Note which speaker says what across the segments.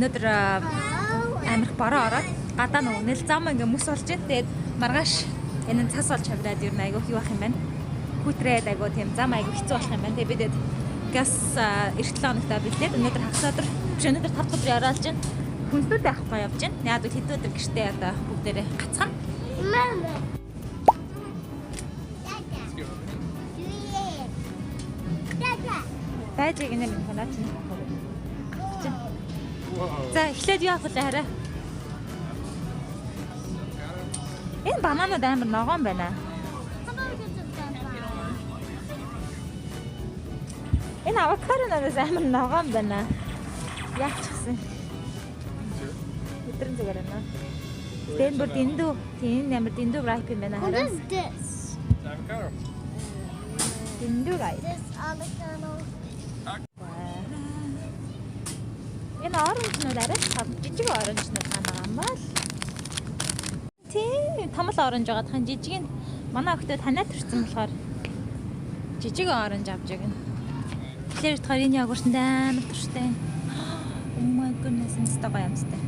Speaker 1: өнөөдөр амирх бороо ороод гадаа нөгөө нэл зам ингээ мөс болж байна. Тэгээд маргааш энэ цас болж хавраад юу айгуу юу ах юм байна. Хүүтрээд айгуу тийм зам айгуу хэцүү болох юм байна. Тэгээд бидэд газ эх 7 хоногтой билээд өнөөдөр хагас өдөр биш өнөөдөр 5 дахь өдөр яваалж байна. Хүнслүүд авахгүй явж байна. Яг л хэд өдөр гэртээ одоо бүгдээрээ гацхан. Байж гинэ минь ханаа чинь. За эхлээд юу авах вэ хараа? Энэ бананууд амар ногоон байна. Энэ авокадонаас амар ногоон байна. Яах гэсэн. Өдрөн зүгээр байна. Тэн бүр дэндүү, тийм амар дэндүү ripe юм байна хараа.
Speaker 2: What is this?
Speaker 3: Avocado.
Speaker 1: Дэндүү ripe.
Speaker 2: This avocado.
Speaker 1: Энэ оранжнууд арай жижиг оранжнууд байгаа юм байна. Тийм, томол оранж байгаа тань жижиг нь манай охтод танаа төрсэн болохоор жижиг оранж авч байгаа. Тэгэхээр болохоор энэ йогуртанд амар турштай. Oh my goodness, энэ гоё юмстай.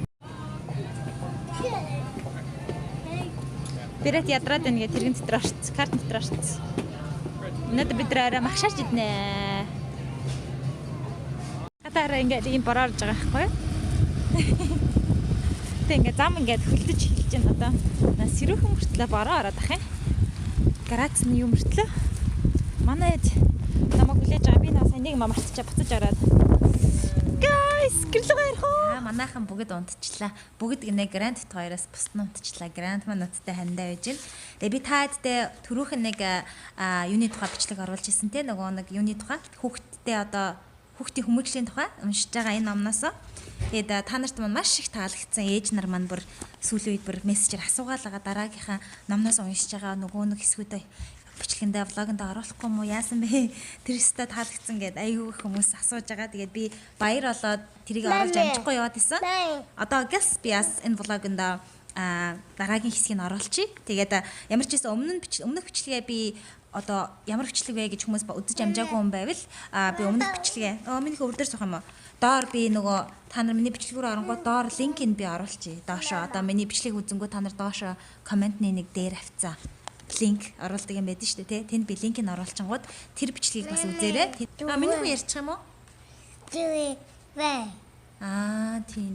Speaker 1: Бэрät ядраад байна гэ тэрэгэн дотор орц, карт дотор орц. Өнөөдөр бид арай магшаарч иднэ. Атаараа ингээд ийм бороо орж байгаа байхгүй юу? Тэг ингээд зам ингээд хөлдөж эхэлж байна одоо. Сэрүүхэн мөртлөө бороо ороод ах юм. Грацны юм мөртлөө. Манай ээж намайг хүлээж байгаа. Би нэг нэг мартчихаа буцаж ороод. Guys, гэрлээ ярих уу? Манайхан бүгд унтчихлаа. Бүгд гинэ Гранд Хот хоёроос бусна унтчихлаа. Гранд мануудтай хандаа байж гин. Тэгээ би таадтай түрүүхэн нэг юуны тухай бичлэг оруулж ирсэн те. Нөгөө нэг юуны тухай хүүхдтэй одоо хүүхдийн хүмүүжлийн тухай уншиж байгаа энэ номноос. Тэгээд та нарт маань маш их таалагдсан. Ээж нар маань бүр сүүлийн үед бүр мессежээр асуугаалгаа дараагийнхаа номноос уншиж байгаа нөгөө нэг хэсгүүдээ бичлэгэндээ влогонд оруулахгүй юм уу яасан бэ? Тэр өстө таалагдсан гэд айгүй хүмүүс асууж байгаа. Тэгээд би баяр болоод тэрийг оруулж амжихгүй яваад исэн. Одоо гэс би бас энэ влогонд дараагийн хэсгийг оруулчих. Тэгээд ямар ч гэсэн өмнөх бичлэгээ би одоо ямар бичлэг вэ гэж хүмүүс үзэж амжаагүй юм байвал би өмнөх бичлэгээ миний хөвдөр суух юм уу? Доор би нөгөө та нар миний бичлэг рүү оронгоо доор линкийг би оруулчих. Доошоо одоо миний бичлэг үзэнгүү та нар доошоо комментны нэг дээр авцгаа. Линк оруулдаг юм байдаг шүү дээ, тэ. Тэнд би линкийг оруулчингууд тэр бичлэгийг бас үзээрэй. Миний хүн ярьчих юм уу? Тийм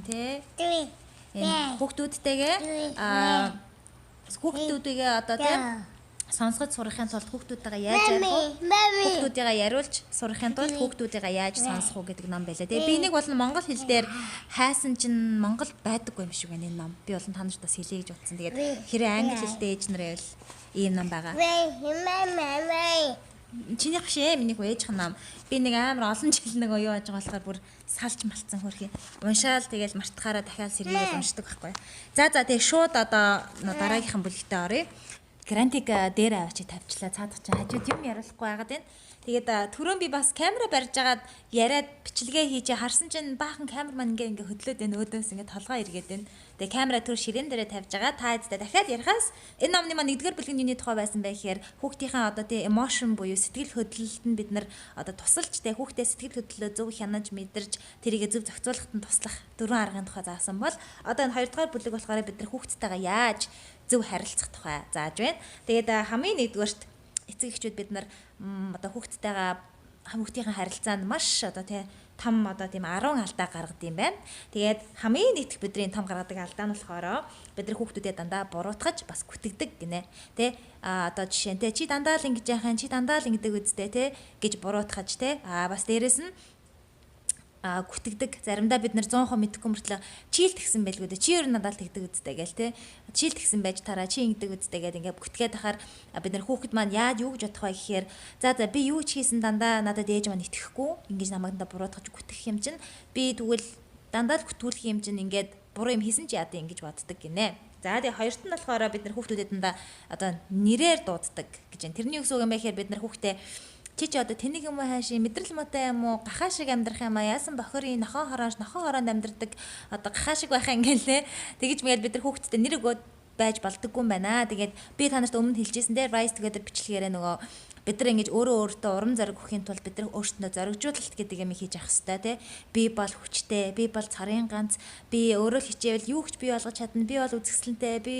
Speaker 1: тэ. Хүүхдүүдтэйгээ хүүхдүүдтэйгээ одоо тийм сонсгож сурахын тулд хүүхдүүдтэйгээ яаж ярих вэ? Хүүхдүүдтэйгээ яриулж сурахын тулд хүүхдүүдтэйгээ яаж сонсох уу гэдэг ном байлаа. Тэгээ би энийг бол монгол хэл дээр хайсан чинь Монголд байдаггүй юм шиг байна энэ ном. Би бол та нарт бас хэлье гэж утсан. Тэгээд хэрэг англи хэлтэй ээж нараа бол ийм ном байгаа. Чиний хшээ миний хөө ээж ном. Би нэг амар олон жил нэг юу яаж байгаа болохоор бүр салж малцсан хөрхи. Уншаал тэгэл мартахаараа дахиад сэргийгээд уншдаг байхгүй. За тэгээ шууд одоо дараагийнхан бүлэгтээ оръё. Грантик дээр авчи тавьчлаа. Цаадах чинь хажууд юм яриулахгүй байгаад байна. Тэгээд түрүүн би бас камера барьж агаад яриад бичлэгээ хийж харсан чинь баахан камерман ингээ хөдлөөд байна. Өөдөөс ингээ толгой эргээд байна. Тэгээ камера түр ширээн дээрээ тавьж байгаа. Та эддээ дахиад ярихаас энэ номны маань 1-р бүлгийн юуны тухай байсан байх гэхээр хүүхдийнхээ одоо тий эмошн буюу сэтгэл хөдлөлд нь бид нар одоо тусалж тий хүүхдээ сэтгэл хөдлөлөө зөв хянаж мэдэрж тэрийгэ зөв зохицуулахад нь туслах 4 аргын тухай заасан бол одоо энэ 2-р бүлэг болохоор бид нар хүүхдтэйгээ яаж зөв харилцах тухай зааж байна. Тэгээд хамгийн нэгдүгээрт эцэг эхчүүд бид нар одоо хүүхдийнхээ харилцаанд маш одоо тий том одоо тийм 10 алдаа гаргадаг юм байна. Тэгээд хамгийн нэгдэх бидний том гаргадаг алдаа нь болохоор бид нар хүүхдүүдэд дандаа буруутгаж бас күтгдэг гинэ. Тэ одоо жишээ нь чи дандаа л ингэж яхаа чи дандаа л ингэдэг үстэй тэ гэж буруутгаж тэ бас дээрэс нь күтгдэг. Заримдаа бид нар 100% мэдэхгүй мөртлөө чийлт гисэн байлгүй дээ. Чи ер нь надад тэгдэг үстэй гээл те. Чийлт гисэн байж тараа чи ингэдэг үстэй гээд ингээд бүтгээд ахаар бид нар хүүхэд маань яаж юу гэж бодох вэ гэхээр за би юу ч хийсэн дандаа надад ээж маань итгэхгүй. Ингээд намайг буруутгаж күтгэх юм чинь би тэгвэл дандаа л күтгүүлэх юм чинь ингээд буруу юм хийсэн чи яа дээ ингэж боддог гинэ. За тэгээ хоёрт нь болохоор бид нар хүүхдүүдэд одоо нэрээр дууддаг гэж байна. Тэрний үгс үг юм байхээр бид нар хүүхдээ чи одоо тэнэг юм уу хааши мэдрэл муутай юм уу гахаа шиг амьдрах юм аа яасан бохирын нохон хороонд амьдрдаг одоо гахаа шиг байхаа ингээл тэгэж мэгээд бид нар хүүхдтэй нэр өгөөд байж болдоггүй юм байна. Тэгээд би та нарт өмнө хэлжсэн дээр Rise Together бичлэгээрээ нөгөө бид нар ингэж өөрөө өөртөө урам зориг өгөхийн тулд бид нар өөрсдөө зоригжуулалт гэдэг юм хийж явах хэрэгтэй тий. Би бол хүчтэй, би бол царын ганц, би өөрөө хичээвэл юу ч бий болгож чадна, би бол үзэсгэлэнтэй, би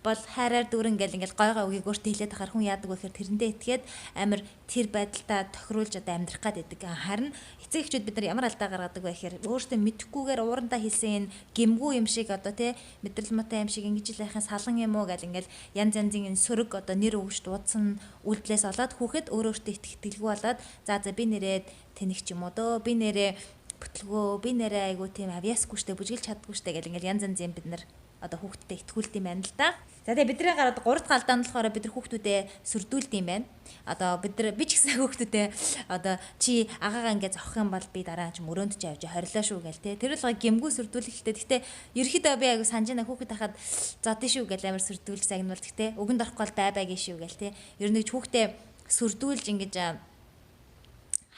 Speaker 1: бол хайраар дүүрэн гэл ингээл гой гой үгийг өөртөө хэлээд ахаар хүн яадаг вэ гэхээр тэрэндээ итгээд амар тэр байдалтаа тохируулж одоо амьдрах гад байдаг. Харин эцэг эхчүүд бид нар ямар алдаа гаргадаг вэ гэхээр өөртөө мэдхгүйгээр уурандаа хэлсэн энэ гэмгүү юм шиг одоо тий мэдрэл муутай юм шиг ингэж л байхын салан юм уу гэл ингээл янз янзын энэ сөрөг одоо нэр өгч дуудсан үйлдэлээс олоод хүүхэд өөртөө итгэлгүй болоод за би нэрээ тэнэг ч юм уу дөө би нэрээ бүтлгөө би нэрээ айгу тийм авьяасгүй штэ бүжгэлж чаддгүй штэ гэл ингээл янз янзын бид нар одоо хүүхдтэй итгүүлд юм байна л да. За тэгээ бидний гараад 3 дахь алдаа нь болохоор бид нар хүүхдүүдэд сүрдүүлд юм байна. Одоо бид нар би ч гэсэн хүүхдүүдэд одоо чи агаагаа ингээд зовх юм бол би дараа нь ч мөрөөнд ч явж хорилоо шүү гээл те. Тэр л гэмгүү сүрдүүлэхтэй. Гэхдээ ерөөхдөө би айгу санджина хүүхэд хахад зодын шүү гээл амар сүрдүүлж загнуул. Гэхдээ өгөнд орохгүй бол байгийн шүү гээл те. Ер нь хүүхдээ сүрдүүлж ингэж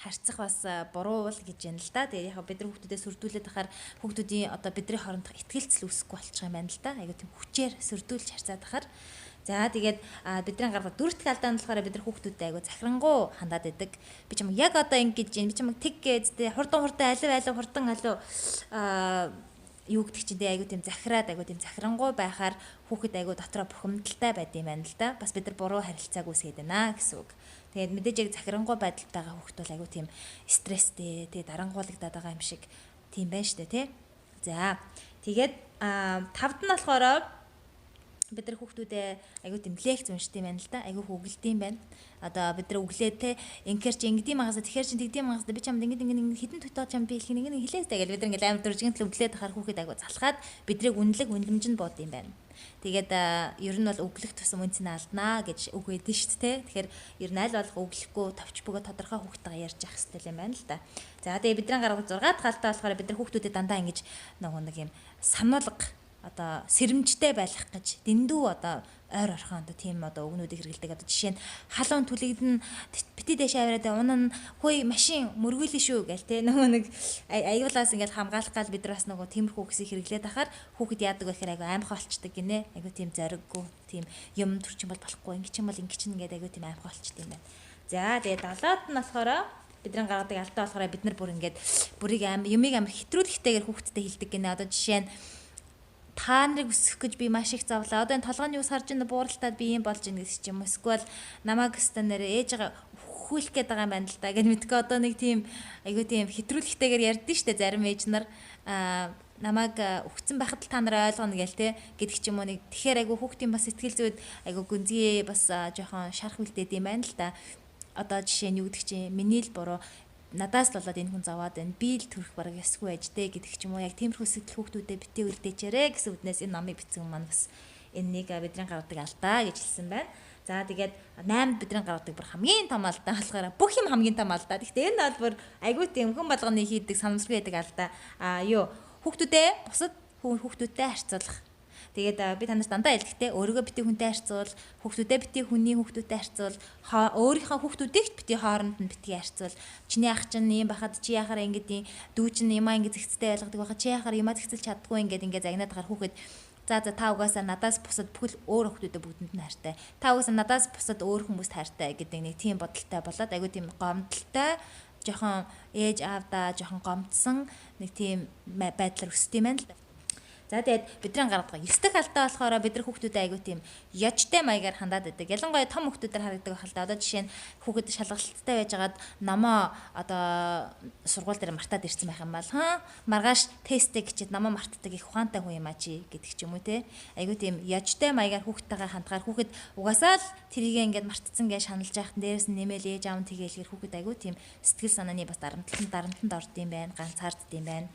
Speaker 1: харьцах бас буруу л гэж байна л да. Тэгээ яг бид нар хүүхдүүдэд сүрдүүлээд ахаар хүүхдүүдийн одоо бидний хоорондох итгэлцэл үүсэхгүй болчих юм байна л да. Айгуу тийм хүчээр сүрдүүлж харьцаад ахаар. За тэгээд бидний гаргах дөрөвт алдаа нь болохоор бид нар хүүхдүүдэд айгуу захирангуй хандаад байдаг. Би ч юм яг одоо ингэж юм би ч юм тэг гэдэг хурдан алив хурдан алив юу гэдэг чинь айгуу тийм захираад айгуу тийм захирангуй байхаар хүүхэд айгуу дотроо бухимдалтай байд юм байна л да. Бас бид нар буруу харилцааг үүсгээд байна гэсэн үг. Тэгээд мэдээж яг захирангуй байдалд байгаа хүүхэд бол айгуу тийм стресстэй, тэгээд дарангуулагдаад байгаа юм шиг тийм байна штэ тий. За тэгээд тавд нь болохоор бид нар хүүхдүүдэд айгуу тийм лекц уншдаг юм байна л да. Айгуу хөглөд юм байна. Одоо бид нар өглөө те инкер чи ингэдэм магасаа тэгэхэр чи тэгдэм магасаа би чамд ингэ хитэн төтөө чам би хэлэх ингэ хэлээстэй гэж бид нар ингээл амар дөржингэл өглөөд ахаар хүүхэд айгуу залхаад бидрийг үнэлэмж нь бод юм байна. Тэгээд ер нь бол өглөх тусам үнцэн алднаа гэж үг өгдөн шүү дээ. Тэгэхээр ер нь аль болох өглөхгүй товч бөгөө тодорхой хүүхдтэйгээ ярьж явах хэрэгтэй юм байна л да. За тэгээд бидний гаргах 6 дахь алдаа болохоор бид нар хүүхдүүдэд дандаа ингэж нэг юм сануулга одоо сэрэмжтэй байх гэж дэндүү одоо ойр орхон одоо тийм одоо өгнүүдийг хэрэгэлдэг. Одоо жишээ нь халуун түлэгдэн бити дэш аваад унан хөөе машин мөргүүлэн шүү гээл те нэг аюулаас ингээл хамгаалах гал бид нараас нөгөө тиймэрхүү үгсийг хэрэглээд ахаар хүүхэд яадаг вэ гэхээр айгу аимхай болчдөг гинэ. Айгу тийм зориггүй тийм юм төрчин бол болохгүй ингэ чинь ингээд айгу тийм аимхай болчдөг юм байна. За тэгээд далаад нь болохоор бидний гаргадаг алдаа болохоор бид нар бүр ингээд бүрийг юмыг амар хэтрүүлэхтэйгээр хүүхдтэй хэлдэг гинэ. Одоо жишээ нь та нарыг өсгөх гэж би маш их зовлоо. Одоо энэ толгойн юус харж ин бууралтаад би юм болж ийн гэсэн юм. Эсвэл намайг өстө нэрээ ээжээ хөхүүлэх гээд байгаа юм байна л да. Гэт мэдгүй одоо нэг тийм айгуу тийм хэтрүүлэхтэйгээр ярьдэн штэ зарим ээж нар намайг өгцөн байхад л та нар ойлгоно гээл те гэдэг ч юм уу нэг тэгэхээр айгуу хүүхдийн бас сэтгэл зүйд айгуу гүнзгий бас жоохон шарах үлдээд юм байна л да. Одоо жишээ нь юу гэдэг чинь миний л буруу надаас л болоод энэ хүн заваад байна. Би л төрөх бараг ясгүй ажтэй гэдэг ч юм уу. Яг тиймэрхүү сэтгэл хүүхдүүдэд битээ үлдээчээрээ гэсэн үднээс энэ номыг бичсэн маань бас энэнийг бидний гаргадаг алдаа гэж хэлсэн байна. За тэгээд 8 бидний гаргадаг бүр хамгийн том алдаа болохоор бүх юм хамгийн том алдаа. Гэхдээ энэ бол бүр айгүй тийм хүн болгоны хийдэг санамсаргүй байдаг алдаа. Хүүхдүүдээ бусад хүүхдүүдтэй харьцуулах. Тэгээд би танаас дандаа хэлдэгтэй өөрийгөө бити хүнтэй харьцуул, хүүхдүүдээ бити хүний хүүхдүүдтэй харьцуул, өөрийнхөө хүүхдүүдийг бити хооронд нь бити харьцуул. Чиний ах чинь юм байхад чи яхаар ингэдэг дүү чинь юмаа ингэ зэгцтэй ойлгодог байхад чи яхаар юмаа зэгцэлж чаддгүй ингэ загнаад гарах хүүхэд за та угаасаа надаас бусад бүхэл өөр хүүхдүүдэд бүгдэнд нь хайртай. Та угаасаа надаас бусад өөр хүмүүст хайртай гэдэг нэг тийм бодолтой болоод айгүй тийм гомдолтой жоохон ээж аавдаа жоохон гомдсон нэг тийм байдлаар өсдөг юм байна л да. За тэгээд бидний гаргадаг 9 дахь алдаа болохоор бид нар хүүхдүүдэд айгуу тийм яжтай маягаар хандаад байдаг. Ялангуяа том хүүхдүүдээр харагддаг ахалта. Одоо жишээ нь хүүхэд шалгалттай байжгаад намаа одоо сургууль дээр мартаад ирсэн байх юм бол маргааш тесттэй гिचэд намаа мартдаг их ухаантай хүн юм а чи гэдэг ч юм уу те. Айгуу тийм яжтай маягаар хүүхдтэйгээ хандгаар хүүхэд угаасаа л тэрийг ингээд мартцсан гэж шаналж байхад дээрээс нь нэмэл ээж аав нь тэгээл хүүхэд айгуу тийм сэтгэл санааны бас дарамтланд орд юм байна. Ганцаардд юм байна.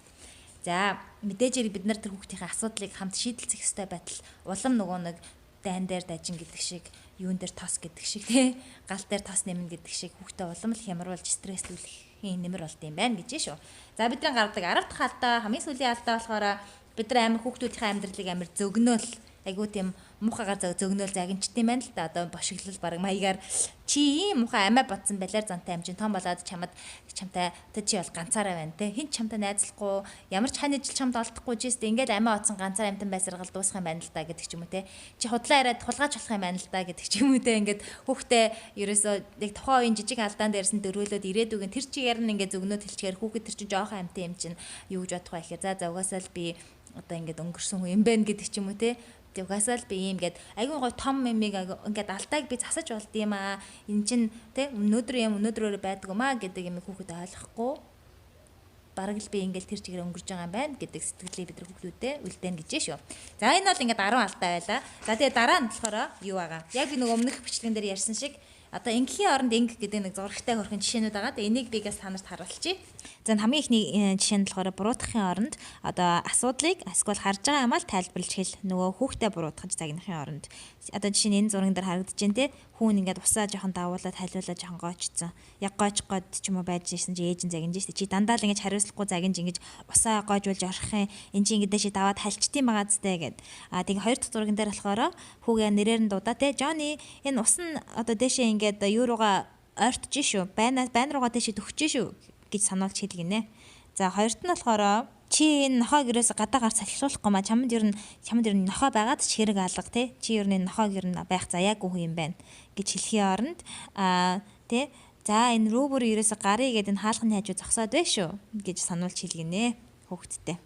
Speaker 1: За мэдээж бид нар тэр хүүхдийн асуудлыг хамт шийдэлцэх ёстой байтал улам нөгөө нэг дайн дээр дажин гэдэг шиг юун дээр тос гэдэг шиг тий гал дээр тос нэмнэ гэдэг шиг хүүхдээ улам л хямруулж стресслүүлэх нэмэр болд юм байна гэж шүү. За бидний гаргадаг 10 дахь алдаа хамгийн сүүлийн алдаа болохоор бид нар амар хүүхдүүдийн амьдралыг амар зөгнөөл айгуу тийм муухагаар зөгнөөл загинчт юм байна л да. Одоо бошиглол баг маягаар чи ийм муухай амиа бодсон балиар зантай амжин том болоод чамтай чи бол ганцаараа байна те. Хин ч чамтай найзлахгүй ямар ч хань ижил чамд олдохгүй жист ингээд амиа оцсон ганцаар амтан байсаргал дуусах юм байна л да гэдэг ч юм уу те. Чи худлаа яриад тулгааж болох юм байна л да гэдэг ч юм уу те. Ингээд хүүхдээ ерөөсөө яг тухайн үеийн жижиг алдаан дээрсэн дөрвөлөд ирээдүгэн тэр чигээр нь ингээд зөгнөө тэлчгээр хүүхэд тэр чинь жоохон амтан юм чинь юу гэж бодох вэ гэхээр за угаасаа л би одоо ингээд өнгөрсөн хүн юм байна гэдэг ч юм уу те. Тэг угаасаа л би ийм гээд айгүй гой том мемиг ингээд алдааг би засаж болд юм аа. Энд чин те өнөөдрөөр байдаг юм аа гэдэг юм хүүхэд ойлгохгүй. Бараг л би ингээд тэр чигээр өнгөрж байгаа юм байна гэдэг сэтгэлийг бид нар хүүхдүүдэд үлдээн гэж шүү. За энэ бол ингээд 10 алдаа байлаа. За тэгээ дараа нь болохоор юу байгаа? Яг би нөгөө өмнөх бичлэгэн дээр ярьсан шиг одоо ингийн оронд инг гэдэг нэг зурагтай хөрхэн жишээнүүд байгаа. Тэгээ энийг би гээс та нарт харуулчих. За хамгийн ихний жишээ нь болохоор буруутгахын оронд одоо асуудлыг эсвэл харж байгаа юмаа тайлбарлаж хэл нөгөө хүүхдээ буруутгаж загнахын оронд одоо жишээ нь энэ зурган дээр харагдаж байна те хүн ингээд усаа жоохон давуулаад хайлуулаад жоохон гоочсон. Яг гоочгоод ч юм уу байж ирсэн чи ээж нь загинж штэ чи дандаа л ингэж хариуцлахгүй загинж ингэж усаа гоожуулж орох юм энэ чи ингээд дэши даваад хальчтiin байгаа зүтэй гэд. Тэгээ хоёр дахь зурган дээр болохоор хүүгээ нэрээр нь дуудаа те Johnny энэ ус нь одоо дэшээ ингээд юу руугаа ойртож шүү. Байна руугаа дэшээ төгчж шүү гэж сануулж хэлгэнэ. За хоёрт нь болохоор чи энэ нохоог ерөөсө гадаа гар салхилуулахгүй маа чамд ер нь нохоо байгаад ч хэрэг алга те чи ер нь нохоог ер нь байх заяагүй хүн юм байна гэж хэлхийн оронд те за энэ рүүбөр ерөөсө гарыг гээд энэ хаалхны хажуу зогсоод байна шүү гэж сануулж хэлгэнэ хүүхдтэй.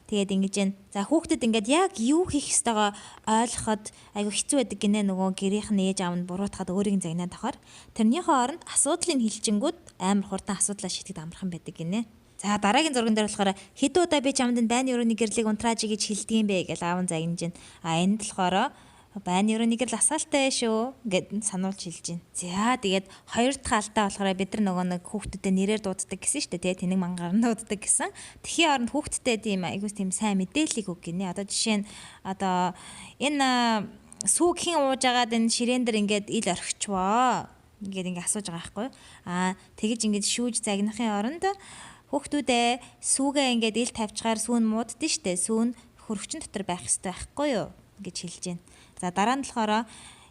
Speaker 1: Тэгээд ингэж जैन за хүүхдэд ингээд яг юу хийх ёстойгоо ойлгоход айгу хэцүү байдаг гинэ нөгөө гэрийнх нь ээж аав нь буруутгаад өөрийг загнаад тахаар тэрнийхээ оронд асуудлыг хэлжингүүд амар хурдан асуудлаа шийдэхэд амархан байдаг гинэ. За дараагийн зурган дээр болохоор хэд удаа би чамд байна өрөөний гэрлийг унтрааж гэж хэлдэг юм бэ гэж аав нь загнаж байна. Энд болохоор байна өрөөний гэрэл асаалтай шүү гэд сануулж хэлж байна. За тэгээд хоёр дахь алдаа болохоор бид нар нөгөө нэг хүүхдүүдэд нэрээр дууддаг гэсэн шүү дээ. Тэнэг мангаар нь дууддаг гэсэн. Тэхийн оронд хүүхдтэй тийм айгуус тийм сайн мэдээллийг өг гинэ. Одоо жишээ нь одоо энэ сүүг хийн ууж агаад энэ ширээн дээр ингээд ил орхичваа. Ингээд асууж байгаа байхгүй. Тэгэж ингээд шүүж загнахын оронд хүүхдүүдээ сүүгээ ингээд ил тавьчихаар сүүн мууддээ штэ сүүн хөрөгчн дотор байх хэрэгтэй байхгүй юу гэж хэлж байна. За дараа нь болохоор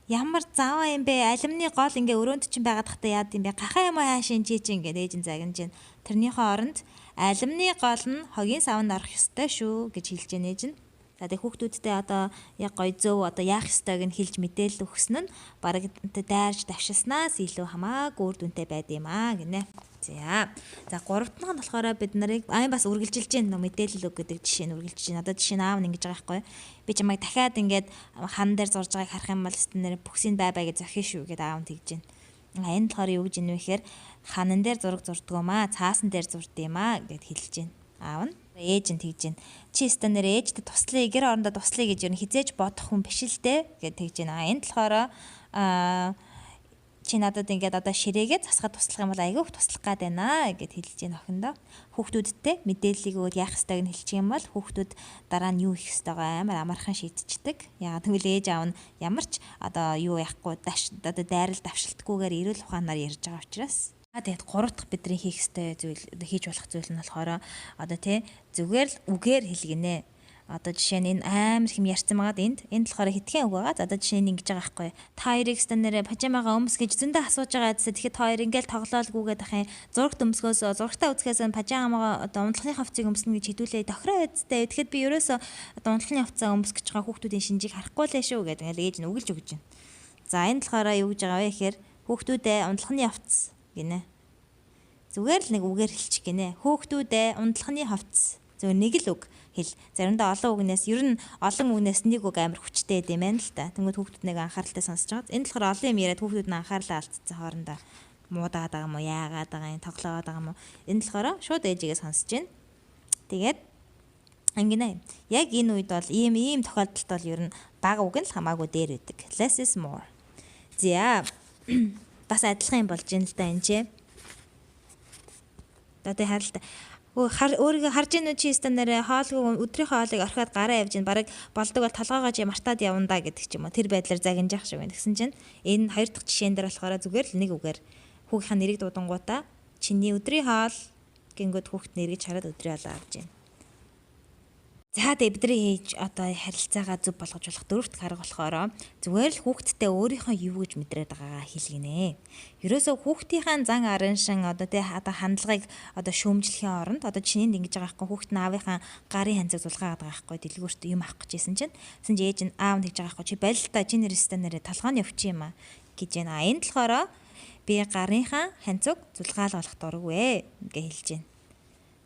Speaker 1: ямар зааваа юм бэ алимны гол ингээ өрөөнд чинь байгаад тахта яад юм бэ гахаа юм аа шинжиж ингээд ээж нь загнаж байна. Тэрнийхээ оронд алимны гол нь хогийн савнд орох ёстой шүү гэж хэлж байна ээж нь. За тэг хүүхдүүдтэй одоо яг гой зөв одоо яах ёстойг нь хэлж мэдээлэл өгсөн нь бараг дайрж давшилснаас илүү хамаагүй үр дүнтэй байд юм аа гинэ. За гуравт нь болохоор бид нарыг бас үргэлжилж гин мэдээлэл өг гэдэг жишээ нь үргэлжилж гин. Одоо жишээ нь аав нь ингэж байгаа байхгүй. Би чамайг дахиад ингээд хан дээр зурж байгааг харах юм бол нэр бүксийн бай гэж зохио шүү гэдэг аав нь тэгж гин. Энэ болохоор юу гэж юм бэ гэхээр ханан дээр зураг зурдаг юм аа, цаасан дээр зурд юм аа гэд хэлж гин. Аав нь ээж нь тэгж гин. Чи станер ээжтэй туслая, гэр орондоо туслая гэж ер нь хизээж бодох хүн биш л дээ гэд тэгж гин. Энэ болохоор чи надад ингээд одоо ширээгээ засахад туслах юм бол айгүй туслах гад байна гэд хэлж гин охиндоо. Хүүхдүүдтэй мэдээллийг өгөөд яах ёстойг нь хэлчих юм бол хүүхдүүд дараа нь юу хийх ёстойгоо амар амархан шийдчихдэг. Яагаад гэвэл ээж аав нь ямар ч одоо юу яахгүй одоо дайрал давшилтгүйгээр эрүүл ухаанаар ярьж байгаа учраас. Тэгээд гурав дахь бидний хийх ёстой зүйл хийж болох зүйл нь болохоор одоо зүгээр л үгээр хэлгэнэ. Одоо жишээ нь энэ амар хэм ярьсан байгаад энд болохоор хитгэн үг байгаа. Одоо жишээ нь ингэж байгаа байхгүй. Та хоёрыг станараа пажамагаа өмс гэж зөндөө асууж байгаа гэсэн. Тэгэхэд та хоёр ингээл тоглоалгүйгээд ахын зурагт өмсгөөс зурагтаа үзэхээс пажамагаа одоо унтлахны хувцсыг өмснө гэж хэдүүлээ тохироо байцтай. Тэгэхэд би ерөөсөө одоо унтлахны хувцас өмсгөх гэж байгаа хүүхдүүдийн шинжийг харахгүй лээ шүү гэдэг ингээл ээж нь үгэлж өгч байна. За энэ болохоор юу гэж байгаа вэ гэхээр хүүхдүүдээ унтлахны хувцас гинэ. Зүгээр л нэг үгээр хэлчих гинэ. Хүүхдүүдээ унтлахны хувцас. Зөв нэг л үг хэл. Заримдаа олон үгнээс ер нь олон үгнээс нэг үг амар хүчтэй юм байна л та. Тэнгүүд хүүхдүүд нэг анхааралтай сонсож байгаа. Энэ болохоор олон юм яриад хүүхдүүд нь анхаарлаа алдсан хоорондоо муудаад байгаа юм уу, яагаад байгаа юм, тоглоод байгаа юм уу. Энэ болохоор шууд ээжигээ сонсож байна. Тэгээд ангинаа. Яг энэ үед бол ийм тохиолдолд бол ер нь бага үг нь л хамаагүй дээр байдаг. Less is more. За бас адилхан юм болж байна л да энэ ч. Одоо харалта өөрийгөө харж ийн үү чи стандараа хоолгүй өдрийнхөө хоолыг орхиод гараа явж ийн бараг болдог бол толгоогоо чи мартаад явна да гэдэг ч юм уу тэр байдлаар загинж явах шиг байна. Тэгсэн чинь энэ хоёр дахь жишээн дээр болохоор зүгээр л нэг үгээр хүүгийнхаа нэрийг дуудангуудаа чиний өдрийн хоол гингүүд хүүхд нэргэж хараад өдрийн хоол авч ийн. За тэгээ бидний ээж одоо харилцаагаа зөв болгож болох дөрөвт арга болохоор зүгээр л хүүхдтэй өөрийнхөө юу гэж мэдрээд байгаагаа хэлгэнэ. Ерөөсөө хүүхдийн зан арын шин одоо одоо хандлагыг одоо шүүмжлэхийн оронд одоо чиний ингэж байгаа байхгүй хүүхд нь аавынхаа гарын ханцыг зулгаагаад байгаа байхгүй дэлгүүрт юм авах гэжсэн чинь тэгсэн чинь ээж нь аав нь тэгж байгаа байхгүй чи байл та чи нэрстэй нэрээ толгойн өвч юм а гэж байна. Энэ болохоор би гарынхаа ханцыг зулгаалгах дурггүй гэж хэлж байна.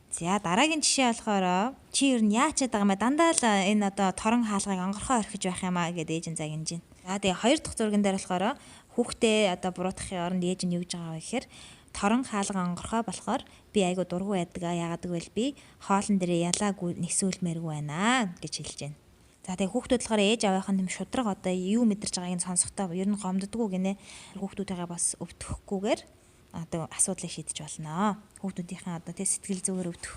Speaker 1: За дараагийн жишээ болохоор чи ер нь яачаад байгаа маа дандаа л энэ одоо торон хаалгыг онгорхоо орхиж байх юм аа гэдэг ээж нь загинж байна. За тэгээ хоёр дахь зурган дээр болохоор хүүхдээ одоо буруутгахын оронд ээж нь юу гэж байгаа вэ гэхээр торон хаалга онгорхоо болохоор би айгу дургу байдаг аа яагаад гэвэл би хоолн дээрээ ялаагүй нисүүлмээргүй байна гэж хэлж байна. За тэгээ хүүхдүүд болохоор ээж аваахын юм шудраг одоо юу мэдэрч байгааг нь сонсохдоо ер нь гомддггүй гинэ. Хүүхдүүдтэйгээ бас өвдөхгүйгээр одоо асуудлыг шийдэж болно. Хүүхдүүдийнхээ одоо сэтгэл зүгээр өвдөх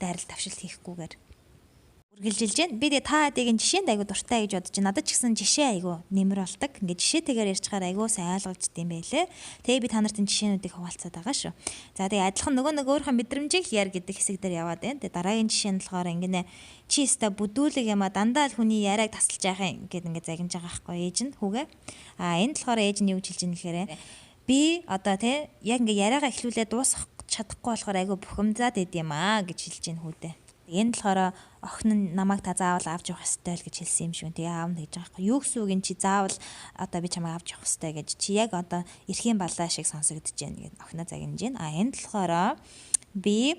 Speaker 1: дайрал тавшилт хийхгүйгээр үргэлжилж байна. Би тэгээ та хэдийн жишээнд айгу дуртай гэж бодож байна. Надад ч гэсэн жишээ айгу нэмэр болдог. Ингээд жишээтэйгээр ярьж чаар айгу сайн ойлгогдсон юм байлээ. Тэгээ би та нарт энэ жишээнүүдийг хуваалцаад байгаа шүү. За тэгээ адилхан нөгөө нэг өөрийнхөө мэдрэмжийг яар гэдэг хэсэг дээр яваад байна. Тэгээ дараагийн жишээ нь болохоор ингэнэ чи өста бүдүүлэг юм а дандаа л хүний яриаг тасалж яахын гэд ингээд загинж байгаа байхгүй ээж нь хүүгээ. Энд болохоор ээж нь юу гэж хэлж байгаа нэхээр би одоо яг ингээ яриагаа эхлүүлээ дуусгах чадахгүй болохоор айгүй бухимдаад байд юм аа гэж хэлж байна хүүдээ. Энэ болохоор охин нь намайг та заавал авч явах ёстой л гэж хэлсэн юм шиг. Тэгээ аав нь гэж байгаа байхгүй. Юу гэсэн үг юм чи заавал одоо би чамайг авч явах ёстой гэж чи яг одоо эрхийн балаа шиг сонсогдож байна гэд охиноо загинж байна. Энэ болохоор би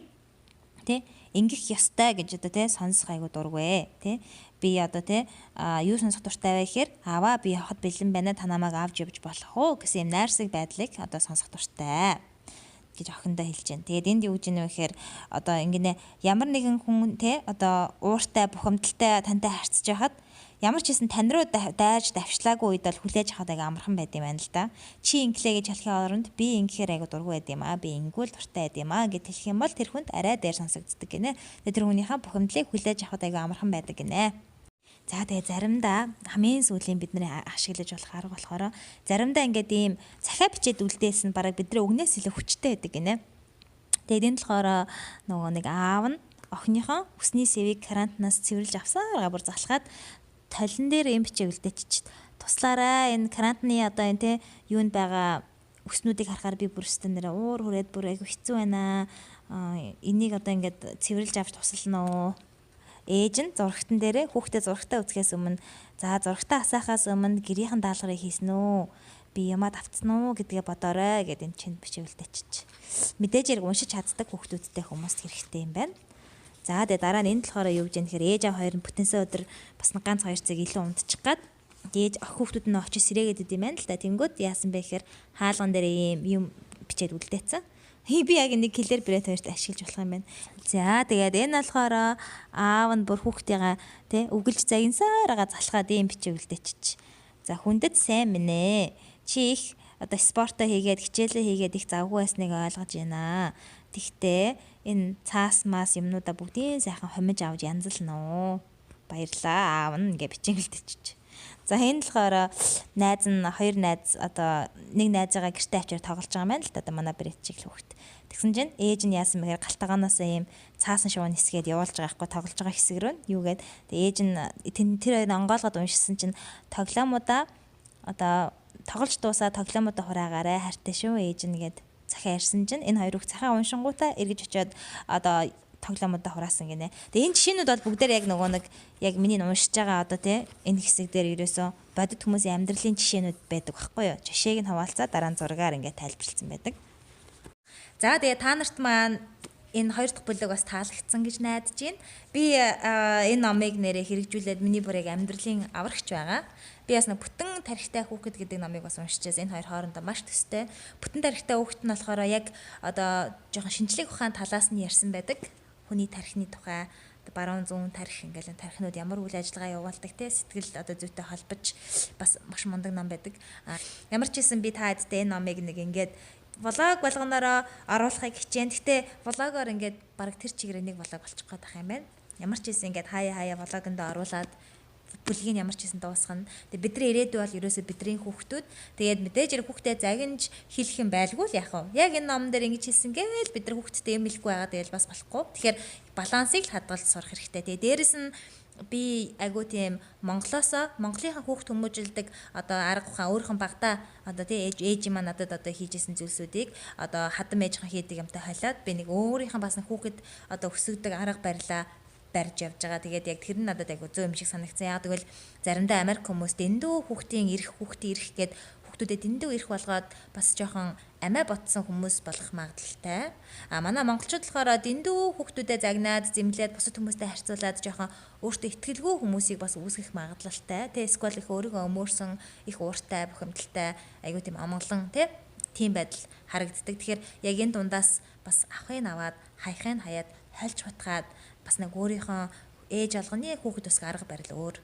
Speaker 1: ингэх ёстой гэж одоо сонсох айгу дургвэ би одоо юу сонсох дуртай вэ гэхээр аваа би явахад бэлэн байна та намайг авч явж болох уу гэсэн юм найрсаг байдлыг одоо сонсох дуртай гэж охиндоо хэлж байна. Тэгээд энд юу гэж нэ вэ гэхээр одоо ингэнэ ямар нэгэн хүн одоо ууртай бухимдалтай тантай харьцаж байхад ямар ч хэсэн тань руу дайж давшлаагүй үед бол хүлээж авах айгу амархан байд юм байна л да. Чи инглээ гэж хэлхийн оронд би ингэхээр айгу дургүй байд юм аа. Би ингэвэл дуртай байд юм аа гэд хэлэх юм бол тэр хүнд арай дээр сонсогддог гинэ. Тэр хүнийхээ бухимдлыг хүлээж авах айгу амархан байдаг гинэ. За тэгээ заримдаа хамгийн сүүлийн бидний ашиглаж болох арга болохоор заримдаа ингээд ийм цахиа бичээд үлдээсэн бараг бидний өгнөөс илүү хүчтэй байдаг гинэ. Тэгээд энэ болохоор нөгөө нэг аав нь охиныхоо өсний сэвийг карантинаас цэвэрлж авсаар бүр залхаад толон дээр юм бичээ үлдээчих. Туслаарай энэ карантины одоо энэ юунд байгаа өснүүдийг харахаар би бүр өстөн нэрээ уур хүрээд бүр айгу хэцүү байна. Энийг одоо ингээд цэвэрлж авч туслана уу? Ээж нь зурагтан дээрээ хүүхдээ зурагтаа үзэхээс өмнө за зурагтаа асаахаас өмнө гэрийнхэн даалгаврыг хийсэн үү? Би ямаа давцсан уу гэдгээ бодоорой гэдэг энэ чинь бичээ үлдээчих. Мэдээж яг уншиж чаддаг хүүхдүүдтэй хүмүүст хэрэгтэй юм байна. За тэгээ дараа нь энэ болохоор юу гэж юм тэгэхээр ээж аав хоёр нь бүтэнсээ өдөр бас ганц 2 цаг илүү унтчих гад ээж ах хүүхдүүд нь очиж сэрээгээд идэм байна л да. Тэнгүүд яасан бэ гэхээр хаалган дээр юм бичээд үлдээсэн. Би яг нэг килер брэд хоёрт ашиглаж болох юм байна. За тэгээд энэ болохоор аав нь бүр хүүхдийгээ үгэлж загинсаараа залхаад юм бичээ үлдээчих. За хүндэт сайн минь ээ. Чи их одоо спортоо хийгээд хичээлээ хийгээд их завгүй байсныг ойлгож байна. Тэгтээ энэ цаас мас юмнуудаа бүгдийн сайхан хомиж авч янзлна уу. Баярлаа аав нь гэж бичиглдэж. За энэ болохоор найз нь хоёр найз одоо нэг найзыгаа гэртээ авчир тоглож байгаа юм байна л да манай брэд чиг л хөхт. Тэгсэн чинь ээж нь яасан мэхээр галтагаанаасаа ийм цаасан шувуу нисгээд явуулж байгаа хгүй тоглож байгаа хэсэг рүү юу гээд ээж нь тэр онгоолгоод уншсан чинь тоглоомудаа одоо тоглож дуусаа тоглоомудаа хураагаарай хайртай шүү ээж нь гээд захиа ярьсан чинь энэ хоёр их захиа уншингуудаа эргэж очиод одоо тоглоомудаа хураасан гинэ. Тэгээ энэ жишээнүүд бол бүгдээр яг нөгөө нэг яг миний уншиж байгаа одоо энэ хэсэг дээр ерөөсөө бодит хүмүүсийн амьдралын жишээнүүд байдаг байхгүй юу? Жишээг нь хаваалцаа дараа нь зургаар ингээд тайлбарлсан байдаг. За тэгээ та нарт маань энэ хоёр дахь бүлэг бас таалагдсан гэж найдаж байна. Би энэ номыг нэрээ хэрэгжүүлээд миний бүрийг амьдралын аврагч байгаа. Би бас нэг бүтэн тарихтай хүүхэд гэдэг номыг бас уншижээс энэ хоёр хоорондоо маш төстэй. Бүтэн тарихтай хүүхэд нь болохоор яг одоо жоохон шинжлэх ухаан талаас нь ярьсан байдаг. Хүний тархины тухай баруун зүүн тарих ингээл тархинууд ямар үйл ажиллагаа явуулдаг сэтгэл одоо зүйтэй холбож бас маш мундаг ном байдаг. Ямар ч хэлсэн би та хэдтэй энэ номыг нэг ингээд влог болгоноороо оруулахыг хичээн. Гэтэ влогоор ингээд баг тэр чигээр нэг влог болчих гээд байгаа юм байна. Ямар ч хэлсэн ингээд хаяа влогонд оруулаад бүлгийг ямар ч хэлсэн дуусгана. Тэгээ бидний ирээдүй бол ерөөсөө бидний хүүхдүүд. Тэгээд мэдээж хэрэг хүүхдэд загинж хэлэх юм байлгүй л яах вэ? Яг энэ ном дээр ингэж хэлсэн гээл бид нар хүүхдтэй юм хэлэхгүй байгаа тэгэл бас болохгүй. Тэгэхээр балансыг л хадгалж сурах хэрэгтэй. Тэгээ дээрэс нь би айгуу тийм Монголынхаа хүүхд хүмүүжилдэг одоо арга ухаан өөрхөн багада одоо тий ээж маань надад одоо хийжсэн зүйлсүүдийг одоо хадам ээжийнхэн хийдэг юмтай холиод би нэг өөрийнхөө бас нэг хүүхэд одоо өсгдөг арга барилаа барьж явж байгаа. Тэгээд яг тэр нь надад айгуу зөв юм шиг санагдсан. Яг тэгвэл заримдаа Америк хүмүүс дэндүү хүүхдийн ирэх гээд хүүхдүүдэд дэндүү ирэх болгоод бас жоохон амиа ботсон хүмүүс болох магадлалтай. Манай монголчууд болохоор дэндүү хүүхдүүдэд загнаад, зэмлээд бусад хүмүүстэй харьцуулаад жоохон өөртөө ихтгэлгүй хүмүүсийг бас үүсгэх магадлалтай. Тэ эсвэл их өөрийгөө өмөөрсөн, их ууртай, бухимдалтай, айгуу тийм амгалан тийм байдал харагддаг. Тэгэхээр яг энэ дундаас бас авахыг аваад, хаяхыг хаяад, хольж хутгаад бас нэг өөрийнхөө ээж алганы хүүхэд өсгөх арга барил өөр.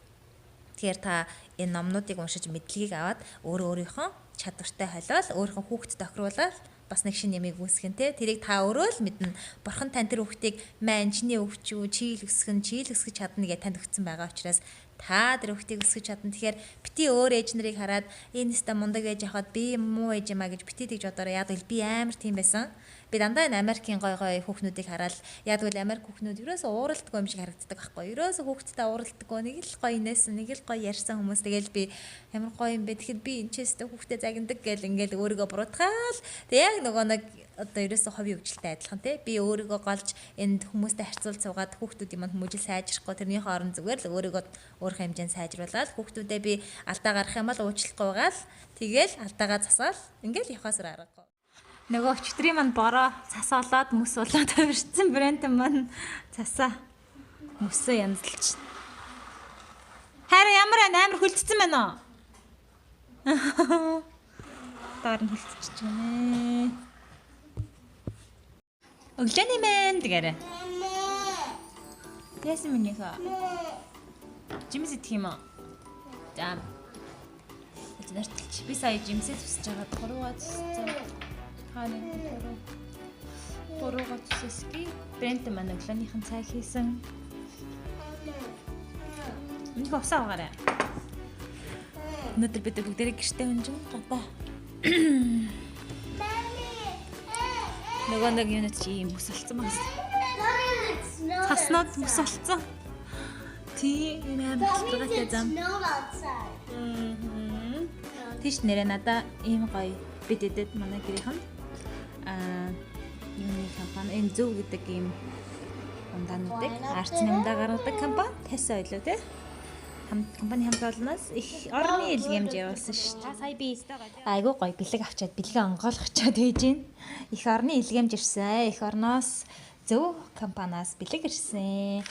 Speaker 1: Тэгэхээр та энэ номнуудыг уншиж мэдлэгийг аваад өөрийнхөө чадвартай холиол өөрийнхөө хүүхэд тохируулаад бас нэг шинэ ямиг үүсгэн тэрийг та өөрөө л мэднэ. Бурхан тань тэр хүүхдийг маань чиний өвчүү чийл өсгөж чадна гэж танд өгсөн байгаа учраас та тэр хүүхдийг өсгөж чадна. Тэгэхээр бити өөр ээж нарыг хараад энэ нэстэ мундаг ээж авахад би муу ээж юмаа гэж бити тэгж бодоорой. Яг л би амар тийм байсан. Би дандаа энэ Америкийн гой хүүхнүүдийг хараад яг л Америк хүүхнүүд ерөөсөө ууралдаггүй юм шиг харагддаг байхгүй. Ерөөсөө хүүхдтэй ууралдаггүй нэг л гоё инээсэн, нэг л гоё ярьсан хүмүүс. Тэгэл би ямар гоё юм бэ. Тэгэхэд би энэ чэстэ хүүхдэд загнадаг гэл ингээл өөрийгөө буруутгаал. Тэг яг нөгөө нэг одоо ерөөсөө ховийн өвчлөлтэй адилхан би өөрийгөө голж энд хүмүүстэй харьцуул цугаад хүүхдүүдийн мань хүмүүжил сайжрахгүй тэрний хооронд зүгээр л өөрийгөө өөрийнхөө хэмжээнд сайжруулаад хүүхдүүдээ би алдаа гарах юм бол уучлахгүй гаал тэгэл алдаагаа засаал ингээл явахаас аргагүй. Нөгөө өчтөрийн манд бороо цас олоод мөс болоод тавирсан брэнд маань цасаа мөсөө янзлж. Харин ямар амар хөлдсөн байна уу? Доор нь хөлдчихэж байна. Өглөөний мэн тэгээрээ. Яасан минийхээ? Жимс идэх юм уу? За. Би сая жимсээ тусаж байгаа 3-аад туссан. Хааны 3-аад тусски. Брэнд маань өглөөнийхэн цай хийсэн. Энийг усаа угаарай. Өнөөдөр бид бүгдээрээ гэртээ өнжин гадаа. Нөгөө нэг юунад чи юм бүс болсон байна. Цаснууд бүс болсон. Тийм амар хатгатай зам. Тийш нэрэ надаа ийм гоё бид эдэд манай гэрийнхэн юуны компани энэ зөв гэдэг ийм ундаануудыг арц нэмдэ гаргадаг компани Tesla илүү тий. Компани хамт олноос их орны илгээмж явуулсан шүү дээ. Сая би айгуу гоё бэлэг авчаад бэлгээ онгойлгочоод ээж гин. Их орны илгээмж ирсэн. Их орноос зөв компаниас бэлэг ирсэн.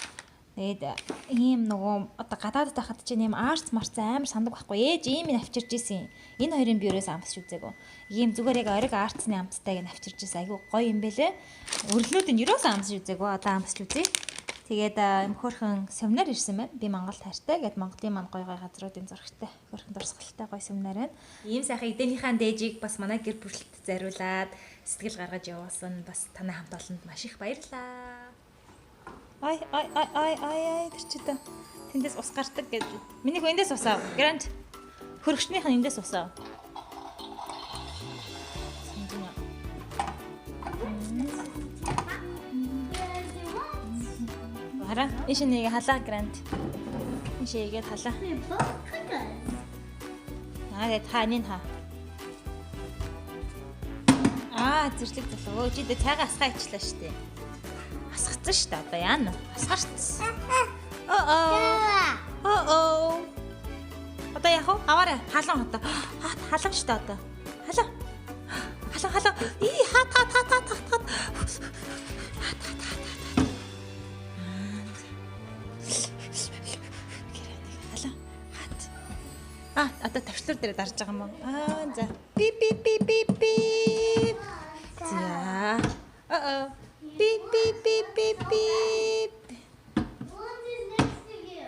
Speaker 1: Тэгээд ийм нөгөө одоо гадаадд байхад чинь ийм арц марц амар сандаг байхгүй ээж ийм авчирч исэн. Энэ хоёрын би өрөөс амсч үзээгөө. Ийм зүгээр яг ориг арцны амттайг нь авчирч исэн. Айгуу гоё юм бэлээ. Өрлөөд нь өрөөс амсч үзээгөө. Одоо амсч үзье. Тэгээд хөөрхөн семинар ирсэн байна. Би Монгол таартай. Гэт Монголын мань гоё газруудын зурагтай. Хөөрхөн дурсгалтай гоё семинар байна. Ийм сайхан эднийхэн дээжийг бас манай гэр бүлд зориулаад сэтгэл гаргаж явуулсан. Бас танай хамт олонд маш их баярлалаа. Ай тэр чи та тэндээс ус гардаг гэж. Минийх эндээс усаа. Грант хөргөчнийх нь эндээс усаа. Хараа иш нэг халаа грант. Иш игээд халаа. Тэгээд хаанийн хаа. Зэрлэг залуу. Чи дэ цайгаа асгаа ичлаа штэ. Асгацсан шүү дээ. Одоо яана. Асгаарч. Оо. Одоо яах вэ? Аваарай. Халан одоо. Халан шүү дээ одоо. Халан. Хат. Одоо тавчлуур дээр дарж байгаа юм уу? За. Пип. За. Beep.
Speaker 2: What is next to you?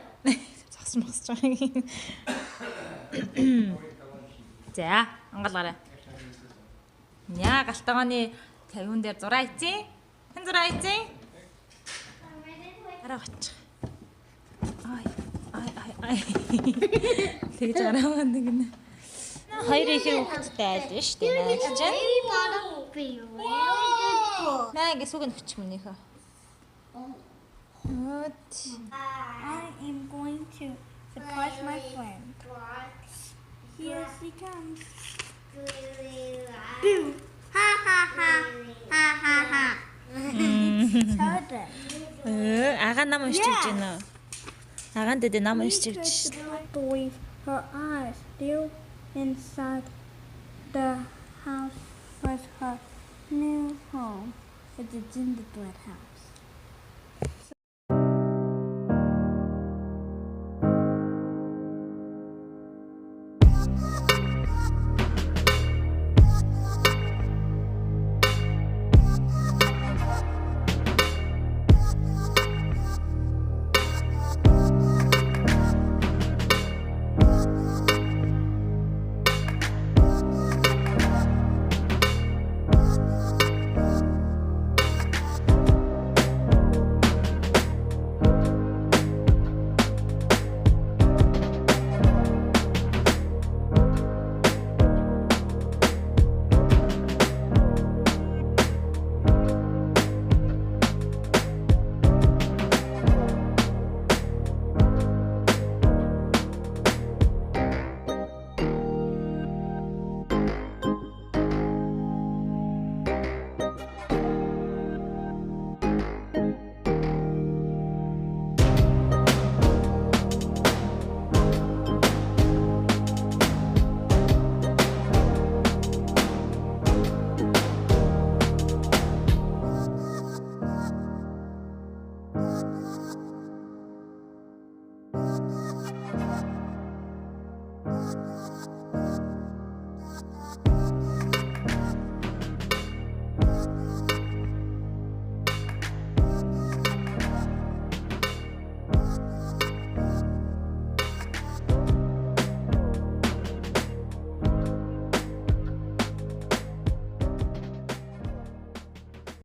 Speaker 1: Засмасч. За, ангалаарай. Яа галтгооны 50 дээр зураа ийцэн. Хэн зураа ийцэн? Араа гоч. Ай. Тэгж гараа нэг нэ. Хоёр ихэр хөвгттэй айлж штэ найлж байна. Наа ингэ сүгэн өчх мөнийхөө. What?
Speaker 3: I am going to surprise my friend. Here she comes. Boo! Ha ha ha! Ha ha ha! Turtle.
Speaker 1: Агаа нам уншиж ирж байна уу? Агаан дэдэ нам уншиж ирж шээ.
Speaker 3: With her eyes still inside the house was her new home. It's a gingerbread house.